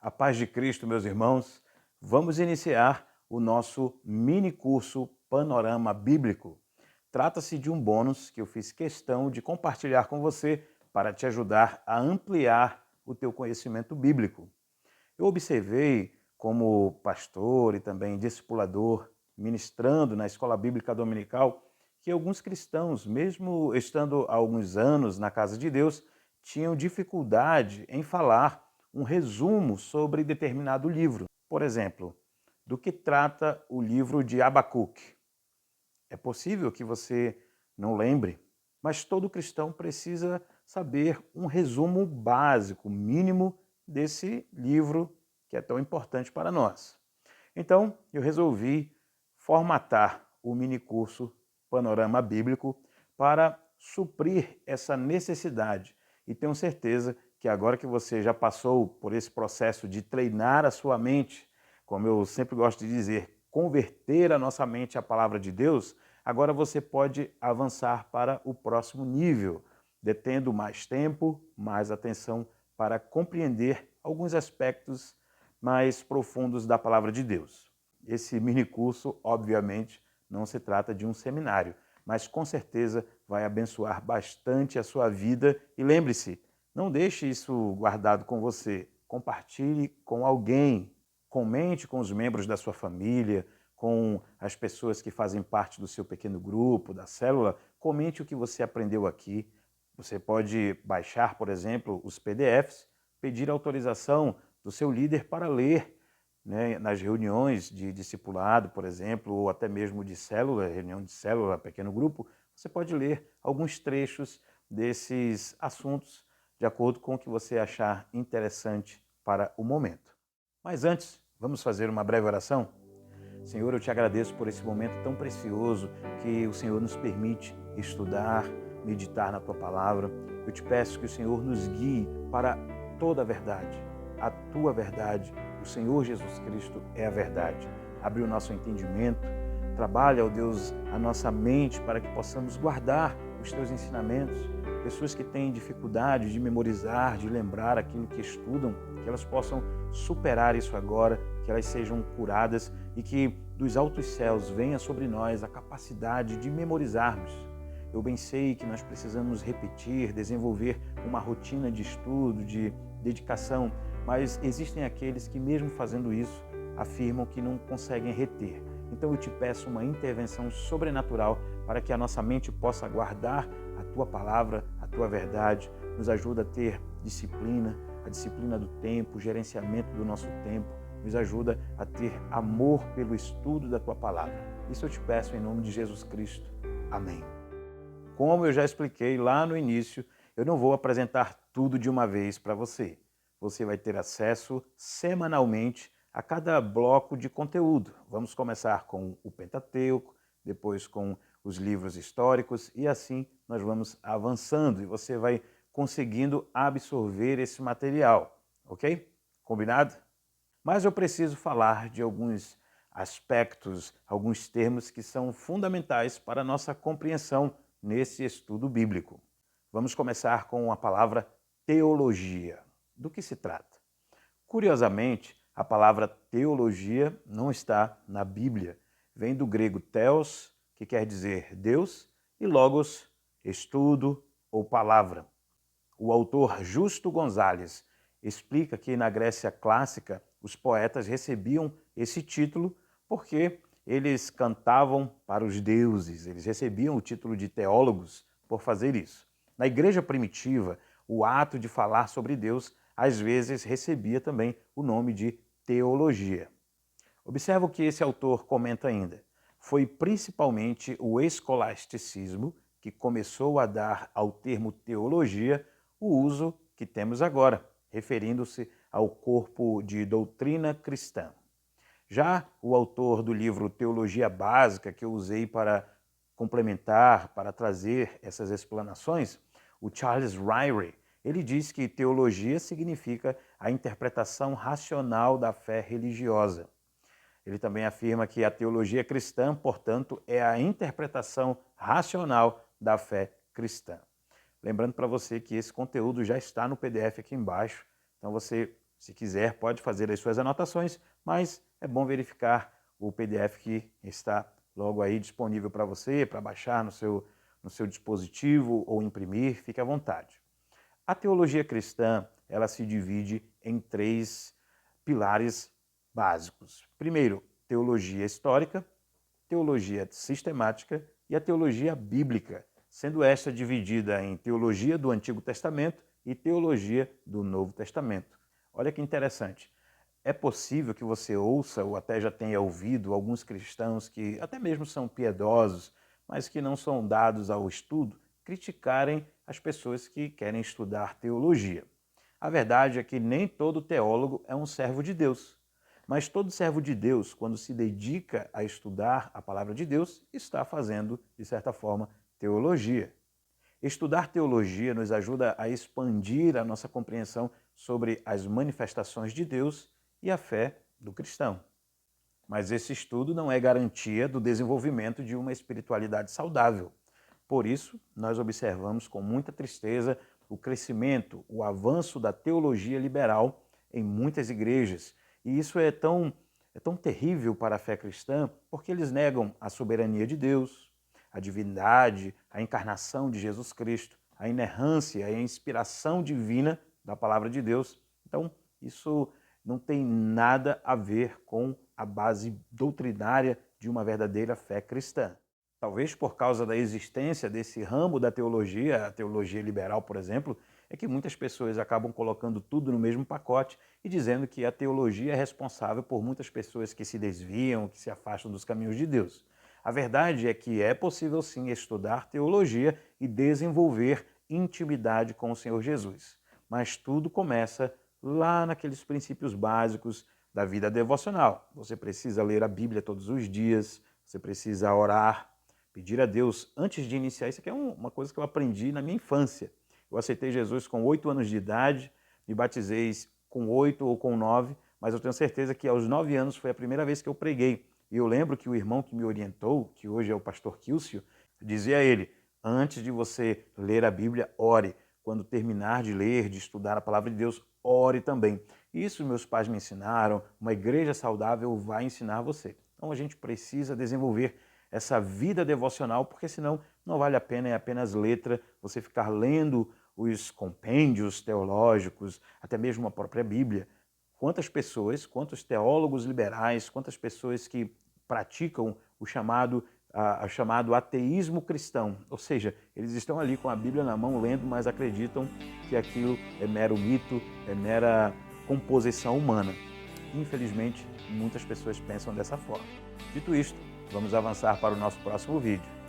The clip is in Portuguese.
A paz de Cristo, meus irmãos, vamos iniciar o nosso mini curso Panorama Bíblico. Trata-se de um bônus que eu fiz questão de compartilhar com você para te ajudar a ampliar o teu conhecimento bíblico. Eu observei como pastor e também discipulador, ministrando na escola bíblica dominical, que alguns cristãos, mesmo estando há alguns anos na casa de Deus, tinham dificuldade em falar um resumo sobre determinado livro. Por exemplo, do que trata o livro de Abacuque. É possível que você não lembre, mas todo cristão precisa saber um resumo básico, mínimo, desse livro que é tão importante para nós. Então, eu resolvi formatar o minicurso Panorama Bíblico para suprir essa necessidade. E tenho certeza que agora que você já passou por esse processo de treinar a sua mente, como eu sempre gosto de dizer, converter a nossa mente à palavra de Deus, agora você pode avançar para o próximo nível, detendo mais tempo, mais atenção para compreender alguns aspectos mais profundos da palavra de Deus. Esse minicurso, obviamente, não se trata de um seminário, mas com certeza vai abençoar bastante a sua vida. E lembre-se, não deixe isso guardado com você. Compartilhe com alguém, comente com os membros da sua família, com as pessoas que fazem parte do seu pequeno grupo, da célula. Comente o que você aprendeu aqui. Você pode baixar, por exemplo, os PDFs, pedir autorização do seu líder para ler, né, nas reuniões de discipulado, por exemplo, ou até mesmo de célula, reunião de célula, pequeno grupo, você pode ler alguns trechos desses assuntos de acordo com o que você achar interessante para o momento. Mas antes, vamos fazer uma breve oração? Senhor, eu te agradeço por esse momento tão precioso que o Senhor nos permite estudar, meditar na Tua Palavra. Eu te peço que o Senhor nos guie para toda a verdade, a Tua verdade. O Senhor Jesus Cristo é a verdade. Abre o nosso entendimento, trabalha, ó Deus, a nossa mente para que possamos guardar os Teus ensinamentos. Pessoas que têm dificuldade de memorizar, de lembrar aquilo que estudam, que elas possam superar isso agora, que elas sejam curadas e que dos altos céus venha sobre nós a capacidade de memorizarmos. Eu bem sei que nós precisamos repetir, desenvolver uma rotina de estudo, de dedicação, mas existem aqueles que mesmo fazendo isso afirmam que não conseguem reter. Então eu te peço uma intervenção sobrenatural para que a nossa mente possa guardar a Tua palavra, a Tua verdade, nos ajuda a ter disciplina, a disciplina do tempo, o gerenciamento do nosso tempo, nos ajuda a ter amor pelo estudo da Tua palavra. Isso eu te peço em nome de Jesus Cristo. Amém. Como eu já expliquei lá no início, eu não vou apresentar tudo de uma vez para você. Você vai ter acesso semanalmente a cada bloco de conteúdo. Vamos começar com o Pentateuco, depois com os livros históricos e assim nós vamos avançando e você vai conseguindo absorver esse material, ok? Combinado? Mas eu preciso falar de alguns aspectos, alguns termos que são fundamentais para a nossa compreensão nesse estudo bíblico. Vamos começar com a palavra teologia. Do que se trata? Curiosamente, a palavra teologia não está na Bíblia. Vem do grego theos, que quer dizer Deus, e logos, estudo ou palavra. O autor Justo Gonzalez explica que na Grécia clássica os poetas recebiam esse título porque eles cantavam para os deuses, eles recebiam o título de teólogos por fazer isso. Na igreja primitiva, o ato de falar sobre Deus às vezes recebia também o nome de teologia. Observa o que esse autor comenta ainda. Foi principalmente o escolasticismo que começou a dar ao termo teologia o uso que temos agora, referindo-se ao corpo de doutrina cristã. Já o autor do livro Teologia Básica, que eu usei para complementar, para trazer essas explanações, o Charles Ryrie, ele diz que teologia significa a interpretação racional da fé religiosa. Ele também afirma que a teologia cristã, portanto, é a interpretação racional da fé cristã. Lembrando para você que esse conteúdo já está no PDF aqui embaixo, então você Se quiser, pode fazer as suas anotações, mas é bom verificar o PDF que está logo aí disponível para você, para baixar no seu dispositivo ou imprimir, fique à vontade. A teologia cristã, ela se divide em 3 pilares básicos. Primeiro, teologia histórica, teologia sistemática e a teologia bíblica, sendo esta dividida em teologia do Antigo Testamento e teologia do Novo Testamento. Olha que interessante. É possível que você ouça ou até já tenha ouvido alguns cristãos que até mesmo são piedosos, mas que não são dados ao estudo, criticarem as pessoas que querem estudar teologia. A verdade é que nem todo teólogo é um servo de Deus. Mas todo servo de Deus, quando se dedica a estudar a palavra de Deus, está fazendo, de certa forma, teologia. Estudar teologia nos ajuda a expandir a nossa compreensão sobre as manifestações de Deus e a fé do cristão. Mas esse estudo não é garantia do desenvolvimento de uma espiritualidade saudável. Por isso, nós observamos com muita tristeza o crescimento, o avanço da teologia liberal em muitas igrejas. E isso é tão terrível para a fé cristã, porque eles negam a soberania de Deus, a divindade, a encarnação de Jesus Cristo, a inerrância e a inspiração divina da palavra de Deus. Então, isso não tem nada a ver com a base doutrinária de uma verdadeira fé cristã. Talvez por causa da existência desse ramo da teologia, a teologia liberal, por exemplo, é que muitas pessoas acabam colocando tudo no mesmo pacote e dizendo que a teologia é responsável por muitas pessoas que se desviam, que se afastam dos caminhos de Deus. A verdade é que é possível sim estudar teologia e desenvolver intimidade com o Senhor Jesus. Mas tudo começa lá naqueles princípios básicos da vida devocional. Você precisa ler a Bíblia todos os dias, você precisa orar, pedir a Deus antes de iniciar. Isso aqui é uma coisa que eu aprendi na minha infância. Eu aceitei Jesus com 8 anos de idade, me batizei com 8 ou com 9, mas eu tenho certeza que aos 9 anos foi a primeira vez que eu preguei. E eu lembro que o irmão que me orientou, que hoje é o pastor Kilcio, dizia a ele: antes de você ler a Bíblia, ore. Quando terminar de ler, de estudar a palavra de Deus, ore também. Isso meus pais me ensinaram, uma igreja saudável vai ensinar você. Então a gente precisa desenvolver essa vida devocional, porque senão não vale a pena, é apenas letra, você ficar lendo os compêndios teológicos, até mesmo a própria Bíblia. Quantas pessoas, quantos teólogos liberais, quantas pessoas que praticam o chamado ateísmo cristão, ou seja, eles estão ali com a Bíblia na mão lendo, mas acreditam que aquilo é mero mito, é mera composição humana. Infelizmente, muitas pessoas pensam dessa forma. Dito isto, vamos avançar para o nosso próximo vídeo.